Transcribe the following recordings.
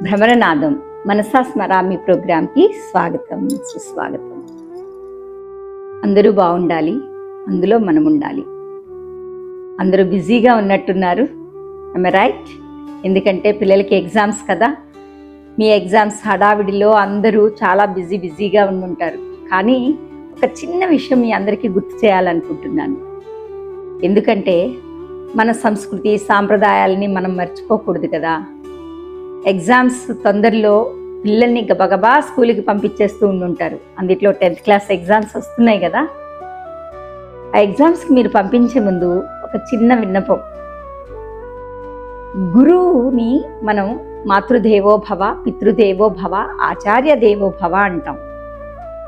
భ్రమరనాదం మనసా స్మరామి ప్రోగ్రాంకి స్వాగతం, సుస్వాగతం. అందరూ బాగుండాలి, అందులో మనం ఉండాలి. అందరూ బిజీగా ఉన్నట్టున్నారు, రైట్? ఎందుకంటే పిల్లలకి ఎగ్జామ్స్ కదా. మీ ఎగ్జామ్స్ హడావిడిలో అందరూ చాలా బిజీగా ఉండుంటారు. కానీ ఒక చిన్న విషయం మీ అందరికీ గుర్తు చేయాలనుకుంటున్నాను. ఎందుకంటే మన సంస్కృతి సాంప్రదాయాలని మనం మర్చిపోకూడదు కదా. ఎగ్జామ్స్ తొందరలో పిల్లల్ని గబగబా స్కూల్కి పంపించేస్తూ ఉండుంటారు. అందులో 10th క్లాస్ ఎగ్జామ్స్ వస్తున్నాయి కదా. ఆ ఎగ్జామ్స్కి మీరు పంపించే ముందు ఒక చిన్న విన్నపం. గురువుని మనం మాతృదేవో భవ, పితృదేవో భవ, ఆచార్య దేవో భవ అంటాం.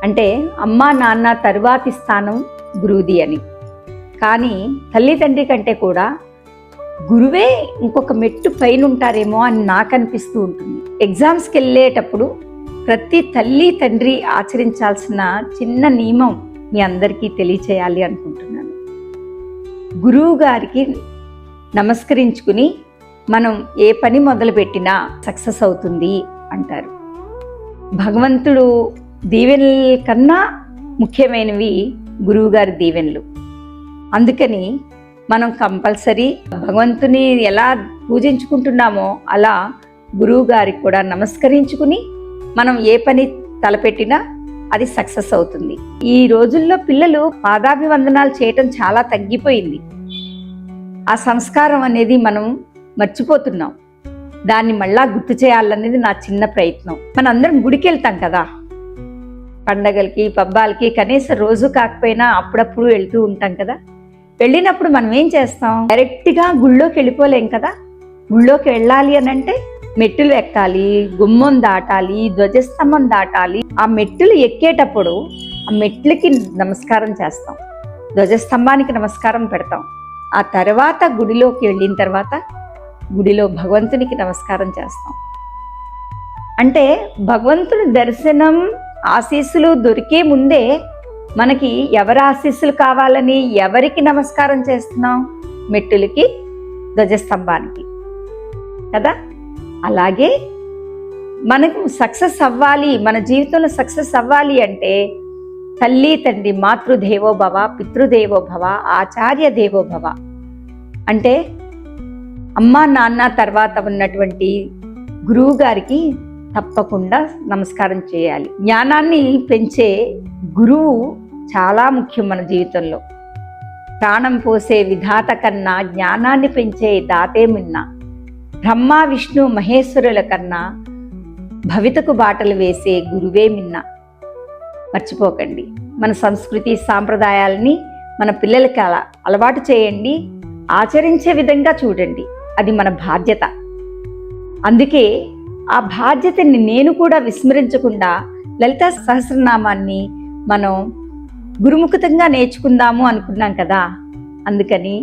అంటే అమ్మా నాన్న తరువాతి స్థానం గురువుది అని. కానీ తల్లిదండ్రి కంటే కూడా గురువే ఇంకొక మెట్టు పైన ఉంటారేమో అని నాకు అనిపిస్తూ ఉంటుంది. ఎగ్జామ్స్కి వెళ్ళేటప్పుడు ప్రతి తల్లి తండ్రి ఆచరించాల్సిన చిన్న నియమం మీ అందరికీ తెలియచేయాలి అనుకుంటున్నాను. గురువు గారికి నమస్కరించుకుని మనం ఏ పని మొదలుపెట్టినా సక్సెస్ అవుతుంది అంటారు. భగవంతుడు దీవెనల కన్నా ముఖ్యమైనవి గురువుగారి దీవెనలు. అందుకని మనం కంపల్సరీ భగవంతుని ఎలా పూజించుకుంటున్నామో అలా గురువు గారికి కూడా నమస్కరించుకుని మనం ఏ పని తలపెట్టినా అది సక్సెస్ అవుతుంది. ఈ రోజుల్లో పిల్లలు పాదాభివందనాలు చేయటం చాలా తగ్గిపోయింది. ఆ సంస్కారం అనేది మనం మర్చిపోతున్నాం. దాన్ని మళ్ళా గుర్తు చేయాలనేది నా చిన్న ప్రయత్నం. మనం అందరం గుడికి వెళ్తాం కదా, పండగలకి పబ్బాలకి కనీసం రోజు కాకపోయినా అప్పుడప్పుడు వెళ్తూ ఉంటాం కదా. వెళ్ళినప్పుడు మనం ఏం చేస్తాం? డైరెక్ట్గా గుళ్ళోకి వెళ్ళిపోలేం కదా. గుళ్ళోకి వెళ్ళాలి అని అంటే మెట్టులు ఎక్కాలి, గుమ్మం దాటాలి, ధ్వజస్తంభం దాటాలి. ఆ మెట్టులు ఎక్కేటప్పుడు ఆ మెట్లకి నమస్కారం చేస్తాం, ధ్వజస్తంభానికి నమస్కారం పెడతాం. ఆ తర్వాత గుడిలోకి వెళ్ళిన తర్వాత గుడిలో భగవంతునికి నమస్కారం చేస్తాం. అంటే భగవంతుని దర్శనం ఆశీస్సులు దొరికే ముందే మనకి ఎవరి ఆశీస్సులు కావాలని ఎవరికి నమస్కారం చేస్తున్నాం? మెట్టులకి, ధ్వజస్తంభానికి కదా. అలాగే మనకు సక్సెస్ అవ్వాలి, మన జీవితంలో సక్సెస్ అవ్వాలి అంటే తల్లి తండ్రి మాతృదేవో భవ, పితృదేవో భవ, ఆచార్య దేవో భవ. అంటే అమ్మా నాన్న తర్వాత ఉన్నటువంటి గురువు గారికి తప్పకుండా నమస్కారం చేయాలి. జ్ఞానాన్ని పెంచే గురువు చాలా ముఖ్యం మన జీవితంలో. ప్రాణం పోసే విధాత కన్నా జ్ఞానాన్ని పెంచే దాతే మిన్న. బ్రహ్మ విష్ణు మహేశ్వరుల కన్నా భవితకు బాటలు వేసే గురువే మిన్న. మర్చిపోకండి. మన సంస్కృతి సాంప్రదాయాలని మన పిల్లలకి అలవాటు చేయండి, ఆచరించే విధంగా చూడండి. అది మన బాధ్యత. అందుకే ఆ బాధ్యతని నేను కూడా విస్మరించకుండా లలితా సహస్రనామాన్ని మనం గురుముఖతంగా నేర్చుకుందాము అనుకున్నాం కదా. అందుకని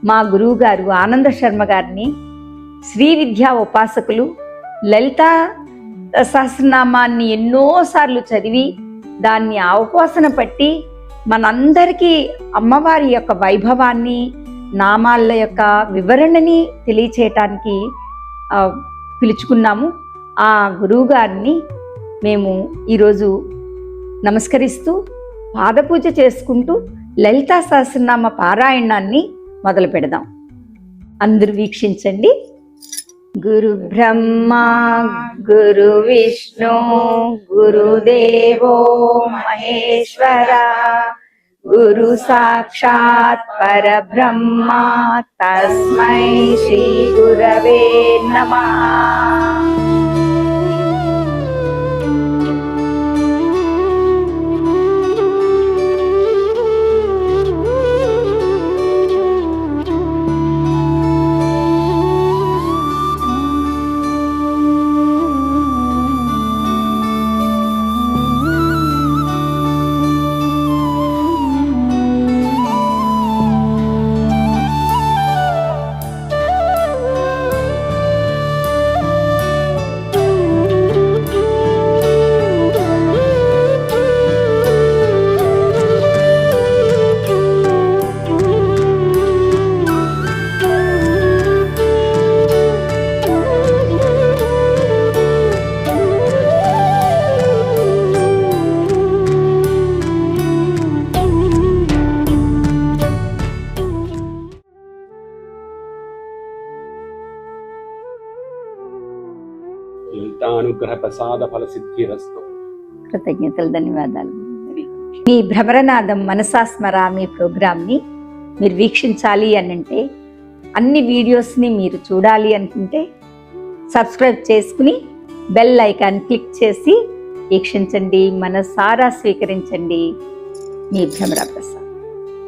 మా గురువు గారు ఆనంద శర్మ గారిని శ్రీ విద్యా ఉపాసకులు లలితా సహస్రనామాన్ని ఎన్నోసార్లు చదివి దాన్ని ఆహ్వాసన పట్టి మనందరికీ అమ్మవారి యొక్క వైభవాన్ని, నామాల యొక్క వివరణని తెలియచేయటానికి పిలుచుకున్నాము. ఆ గురువు గారిని మేము ఈరోజు నమస్కరిస్తూ పాదపూజ చేసుకుంటూ లలితా సహస్రనామ పారాయణాన్ని మొదలు పెడదాం. అందరూ వీక్షించండి. గురు బ్రహ్మ గురు విష్ణు గురుదేవో మహేశ్వర గురు సాక్షాత్ పరబ్రహ్మ తస్మై శ్రీ గురవే నమః. లలితానుగ్రహ ప్రసాద ఫల సిద్ధిరస్తు. కృతజ్ఞతలు, ధన్యవాదాలు. మీ భ్రమరనాదం మనసా స్మరామి ప్రోగ్రామ్ని మీరు వీక్షించాలి అనంటే, అన్ని వీడియోస్ని మీరు చూడాలి అనుకుంటే సబ్స్క్రైబ్ చేసుకుని బెల్ ఐకాన్ క్లిక్ చేసి వీక్షించండి, మనసారా స్వీకరించండి. మీ భ్రమర ప్రసాద్.